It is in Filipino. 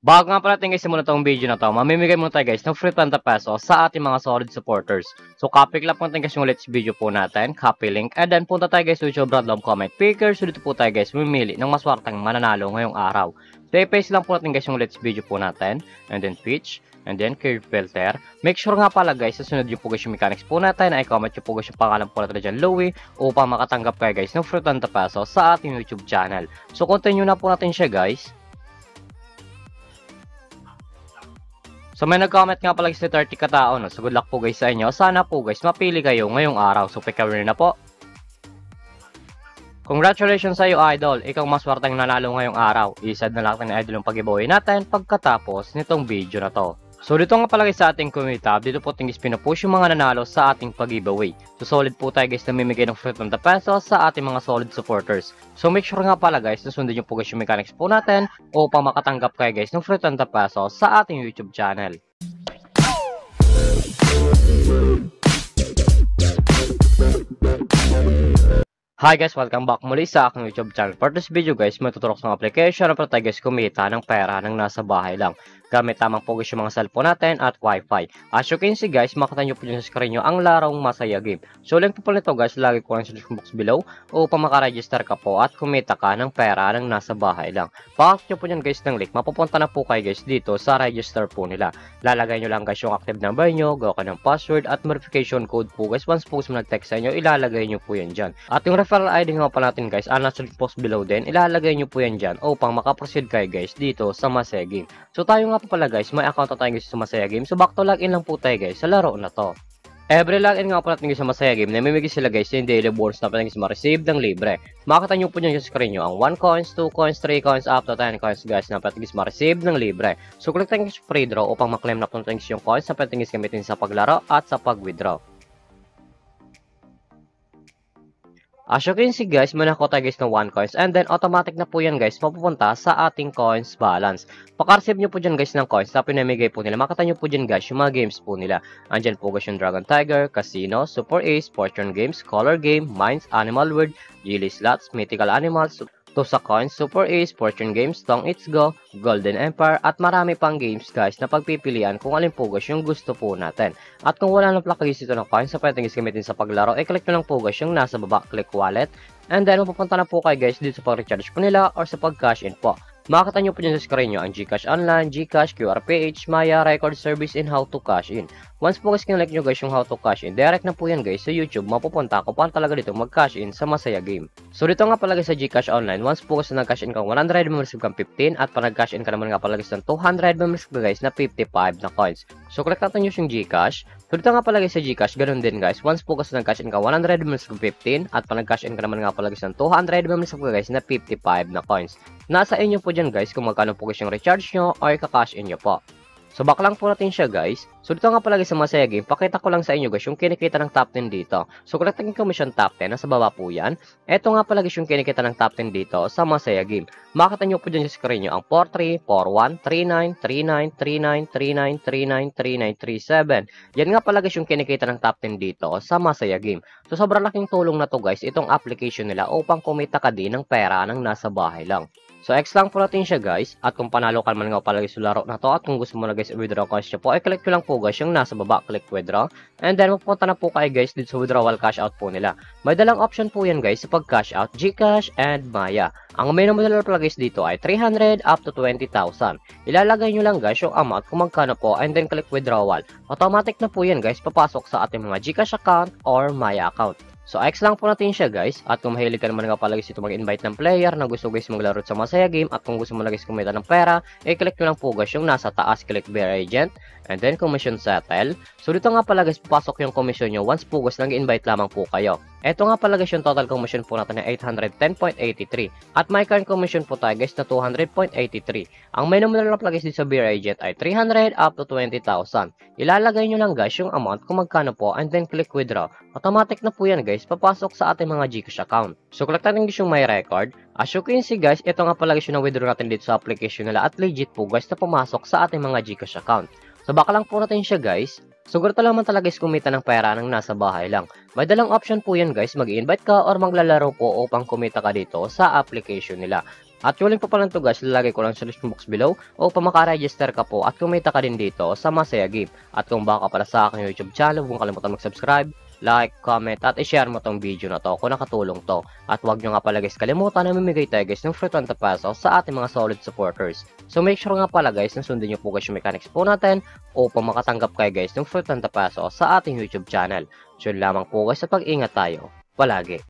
Bago nga pala natin guys simulan tong video na to, mamimigay muna tayo guys ng free 20 pesos sa ating mga solid supporters. So copy lang po natin guys yung let's video po natin, copy link, and then punta tayo guys sa YouTube random comment picker. So dito po tayo guys mamimili ng maswartang mananalo ngayong araw. So i-paste lang po natin guys yung let's video po natin, and then pitch, and then curve filter. Make sure nga pala guys, sa sunod yung po guys yung mechanics po natin, ay comment yung po guys yung pangalan po natin dyan, Louie, upang makatanggap kayo guys ng free 20 pesos sa ating YouTube channel. So continue na po natin siya guys. So may nag-comment nga pala guys na 30 katao, no? So good luck po guys sa inyo. Sana po guys mapili kayo ngayong araw. So pick a winner na po. Congratulations sa iyo idol. Ikaw maswerteng nanalo ngayong araw. Isad na lang ni idol yung pag-giveaway natin pagkatapos nitong video na to. So dito nga pala guys sa ating community tab, dito po tingis pinupush yung mga nanalo sa ating pag-giveaway. So solid po tayo guys na mimigay ng free 20 pesos sa ating mga solid supporters. So make sure nga pala guys na sundin yung po guys yung mechanics po natin upang makatanggap kayo guys ng free 20 pesos sa ating YouTube channel. Hi guys, welcome back muli sa aking YouTube channel. For this video guys, may tuturok sa application na para tayo guys kumita ng pera ng nasa bahay lang. Gamit tamang po guys yung mga cellphone natin at wifi. As you can see guys, makita nyo po dyan sa screen nyo ang larong Masaya Game. So link po nito guys, lagi ko lang sa description box below upang makaregister ka po at kumita ka ng pera ng nasa bahay lang. Pakak nyo po dyan guys ng link, mapupunta na po kayo guys dito sa register po nila. Lalagay nyo lang guys yung active number nyo, gawa ka ng password at verification code po guys. Once po nag-text sa inyo, ilalagay nyo po yan dyan. At yung referral ID nga pa natin guys, nasa post below din, ilalagay nyo po yan dyan upang makaproceed kayo guys dito sa Masaya Game. So tayo nga po pala guys, may account na tayo guys sa Masaya Game. So back to login lang po tayo guys sa laro na to. Every login nga po natin guys sa Masaya Game, namimigay sila guys yung daily bonus na pala guys ma-receive ng libre. Makita nyo po nyo sa screen nyo ang 1 coins, 2 coins, 3 coins, up to 10 coins guys na pala guys ma-receive ng libre. So click tayo guys free draw upang maklaim na po natin yung coins na pala guys gamitin sa paglaro at sa pag-withdraw. As you can see guys, may nakuha tayo guys ng 1 coins and then automatic na po yan guys mapupunta sa ating coins balance. Paka-receive nyo po dyan guys ng coins na pinamigay po nila. Makita nyo po dyan guys yung mga games po nila. Andyan po guys yung Dragon Tiger, Casino, Super Ace, Fortune Games, Color Game, Mines, Animal World, Gilly Slots, Mythical Animals, Tusa Coins, Super Ace, Fortune Games, Tong It's Go, Golden Empire, at marami pang games guys na pagpipilian kung alin po guys yung gusto po natin. At kung wala nang plaka guys dito ng coins na pwede guys gamitin sa paglaro, click nyo lang po guys yung nasa baba, click wallet, and then mapupunta na po kayo guys dito sa pag-recharge po nila or sa pag-cash in po. Makita nyo po dyan sa screen nyo ang GCash Online, GCash, QRPH, Maya, Record Service, and How to Cash In. Once po guys kinalik nyo guys yung How to Cash In, direct na po yan guys sa YouTube, mapupunta kung paano talaga dito mag-cash in sa Masaya Game. So dito nga pala guys sa GCash Online, once po guys na nag-cash in kang 100, mag-receive kang 15, at pa nag-cash in ka naman nga pala guys ng 200, mag-receive ka guys na 55 na coins. So click natin yung GCash. So dito nga pala guys sa GCash, ganun din guys, once po guys na nag-cash in ka 100, mag-receive 15, at pa nag-cash in ka naman nga pala guys ng 200, mag-receive ka guys na 55 na coins. Nasa inyo po dyan guys kung magkano po guys yung recharge nyo or kakash in nyo po. So back lang po natin siya guys. So dito nga pala guys sa Masaya Game, pakita ko lang sa inyo guys yung kinikita ng top 10 dito. So kung natin commission top 10, nasa baba po yan. Ito nga pala guys yung kinikita ng top 10 dito sa Masaya Game. Makita nyo po dyan sa screen nyo ang 43, 41, 39, 39, 39, 39, 39, 39, 37. Yan nga pala guys yung kinikita ng top 10 dito sa Masaya Game. So sobrang laking tulong na to guys itong application nila upang kumita ka din ng pera ng nasa bahay lang. So, X lang po natin siya guys. At kung panalo ka man nga pala guys sa laro na to. At kung gusto mo na guys i-withdraw coins nyo po, click nyo lang po guys yung nasa baba, click withdraw. And then, mapunta na po kayo guys dito sa withdrawal cash out po nila. May dalang option po yan guys sa pag-cash out, GCash and Maya. Ang minimum na pala guys dito ay 300 up to 20,000. Ilalagay nyo lang guys yung amount kung magkano po and then click withdrawal. Automatic na po yan guys papasok sa ating mga GCash account or Maya account. So, X lang po natin siya guys. At kung mahilig ka naman nga pala guys ito mag-invite ng player na gusto guys maglaro sa Masaya Game. At kung gusto mo na guys kumita ng pera, click nyo lang po guys yung nasa taas, click Bear Agent. And then commission settle. So, dito nga pala guys papasok yung commission nyo once po guys nag-invite lamang po kayo. Ito nga pala guys yung total commission po natin na 810.83. At may current commission po tayo guys na 200.83. Ang minimum na lang pala guys dito sa Bear Agent ay 300 up to 20,000. Ilalagay nyo lang guys yung amount kung magkano po and then click withdraw. Automatic na po yan guys papasok sa ating mga GCash account. So click natin guys yung my record. As you can see guys, ito nga pala guys yung na-withdraw natin dito sa application nila at legit po guys na pumasok sa ating mga GCash account. So baka lang po natin siya guys. So ganito naman talaga guys kumita ng pera ng nasa bahay lang. May dalang option po yan guys, mag-invite ka or maglalaro po upang kumita ka dito sa application nila. At yung link po pala nito guys, lalagay ko lang sa description box below upang makaregister ka po at kumita ka din dito sa Masaya Game. At kung baka pala sa aking YouTube channel, huwag kalimutan mag-subscribe, like, comment, at i-share mo tong video na to kung nakatulong to. At huwag nyo nga pala guys kalimutan na mamimigay tayo guys ng free 20 pesos sa ating mga solid supporters. So make sure nga pala guys na sundin nyo po guys yung mechanics po natin upang makatanggap kayo guys ng free 20 pesos sa ating YouTube channel. So yun lamang po guys at pag-ingat tayo palagi.